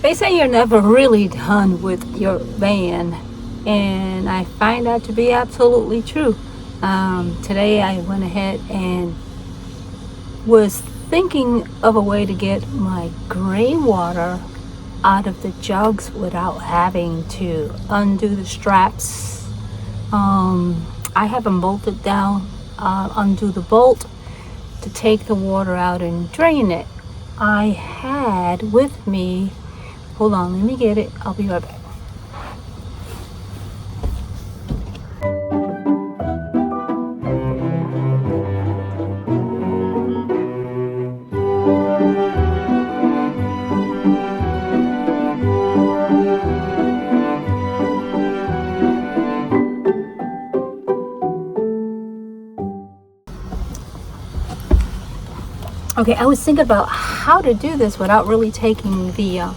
They say you're never really done with your van, and I find that to be absolutely true. Today I went ahead and was thinking of a way to get my gray water out of the jugs without having to undo the straps. I have them bolted down, undo the bolt to take the water out and drain it. I had with me, hold on, let me get it, I'll be right back. Okay, I was thinking about how to do this without really taking the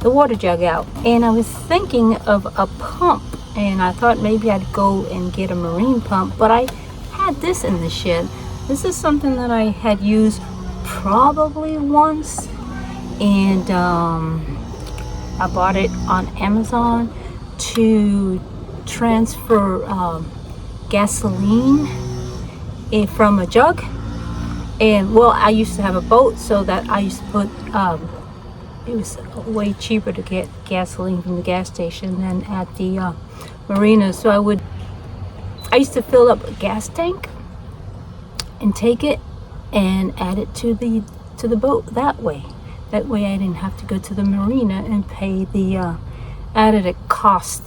water jug out, and I was thinking of a pump, and I thought maybe I'd go and get a marine pump, but I had this in the shed. This is something that I had used probably once, and I bought it on Amazon to transfer gasoline from a jug. And well, I used to have a boat, so that I used to put it was way cheaper to get gasoline from the gas station than at the marina. So I used to fill up a gas tank and take it and add it to the boat that way. That way I didn't have to go to the marina and pay the added cost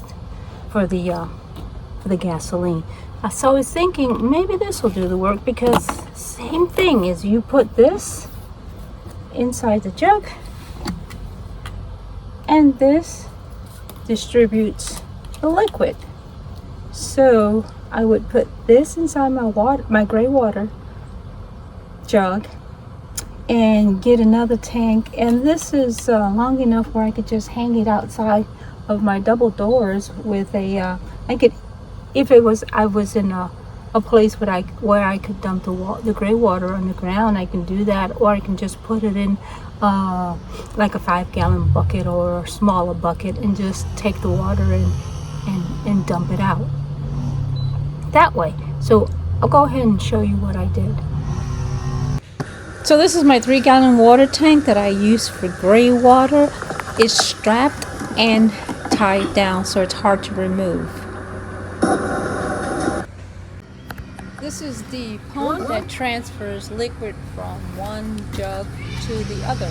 for the gasoline. So I was thinking maybe this will do the work, because same thing is, you put this inside the jug and this distributes the liquid. So I would put this inside my gray water jug and get another tank, and this is long enough where I could just hang it outside of my double doors with a I was in a place where I could dump the gray water on the ground, I can do that, or I can just put it in like a 5-gallon bucket or a smaller bucket and just take the water and dump it out that way. So I'll go ahead and show you what I did. So this is my 3-gallon water tank that I use for gray water. It's strapped and tied down, so it's hard to remove. This is the pump that transfers liquid from one jug to the other.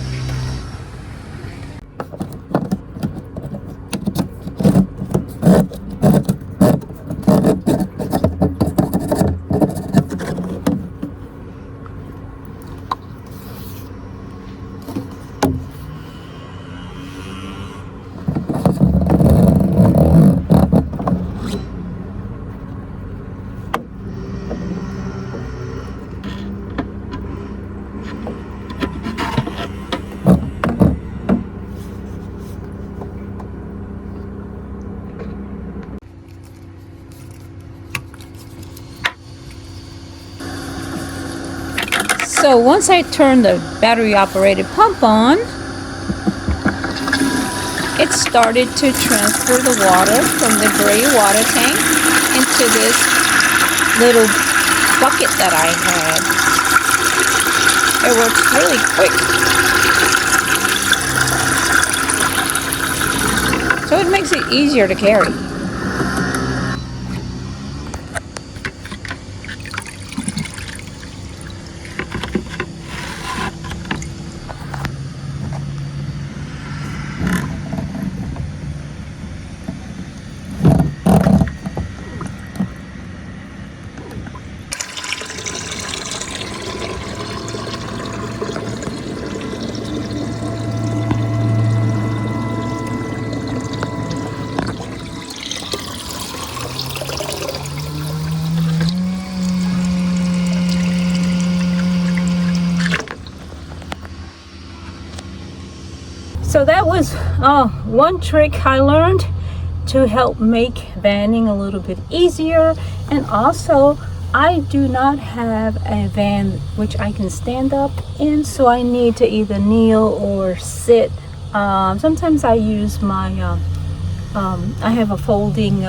So once I turned the battery operated pump on, it started to transfer the water from the gray water tank into this little bucket that I had. It works really quick, so it makes it easier to carry. So that was one trick I learned to help make vanning a little bit easier. And also, I do not have a van which I can stand up in, so I need to either kneel or sit Sometimes I use my, I have a folding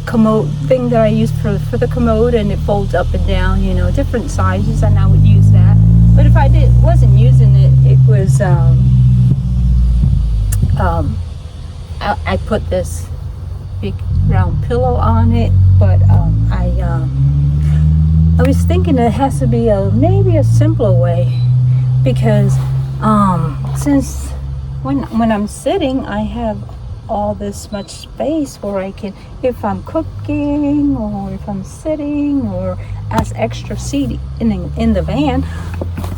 commode thing that I use for the commode, and it folds up and down, you know, different sizes, and I would use that. But if I wasn't using it, it was, I put this big round pillow on it, but I was thinking it has to be maybe a simpler way, because since when I'm sitting, I have all this much space where I can, if I'm cooking or if I'm sitting or as extra seat in the van,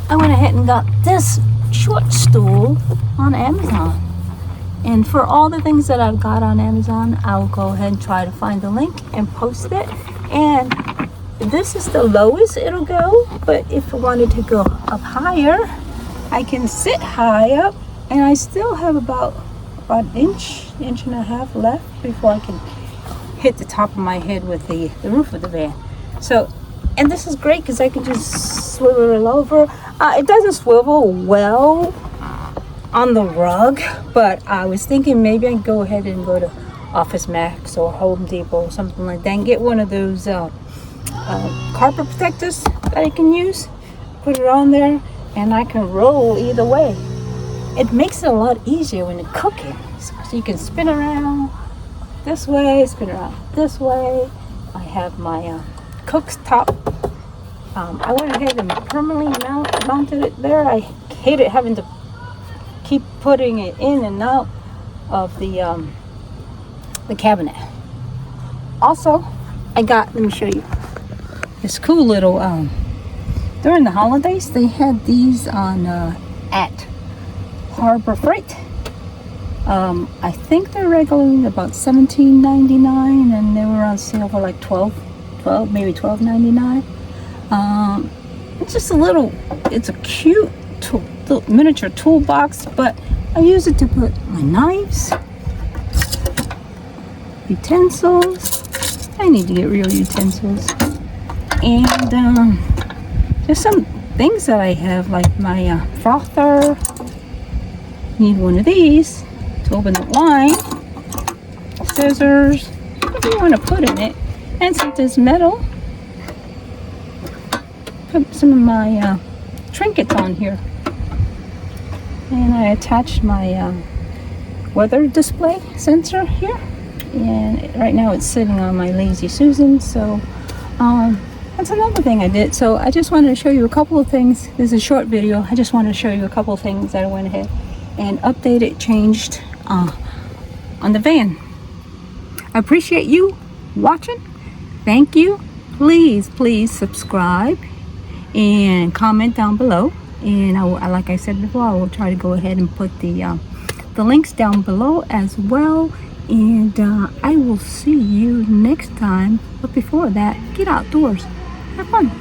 I went ahead and got this short stool on Amazon. And for all the things that I've got on Amazon, I'll go ahead and try to find the link and post it. And this is the lowest it'll go, but if I wanted to go up higher, I can sit high up, and I still have about an inch and a half left before I can hit the top of my head with the roof of the van. So, and this is great because I can just swivel it over. It doesn't swivel well on the rug, but I was thinking maybe I can go ahead and go to Office Max or Home Depot or something like that and get one of those carpet protectors that I can use, put it on there, and I can roll either way. It makes it a lot easier when you're cooking, so you can spin around this way, spin around this way. I have my cooktop. I went ahead and permanently mounted it there. I hated having to keep putting it in and out of the cabinet. Also, I got, let me show you this cool little during the holidays they had these on at Harbor Freight. I think they're regularly about $17.99, and they were on sale for like maybe $12.99. It's just a little, it's a cute miniature toolbox, but I use it to put my knives, utensils. I need to get real utensils, and there's some things that I have, like my frother. Need one of these to open the wine, scissors, whatever you want to put in it, and some of this metal. Put some of my trinkets on here, and I attached my weather display sensor here, and right now it's sitting on my Lazy Susan. So that's another thing I did. So I just wanted to show you a couple of things. This is a short video. I just wanted to show you a couple of things that I went ahead and updated, changed on the van. I appreciate you watching. Thank you. Please subscribe and comment down below. And like I said before, I will try to go ahead and put the links down below as well. And I will see you next time. But before that, get outdoors. Have fun.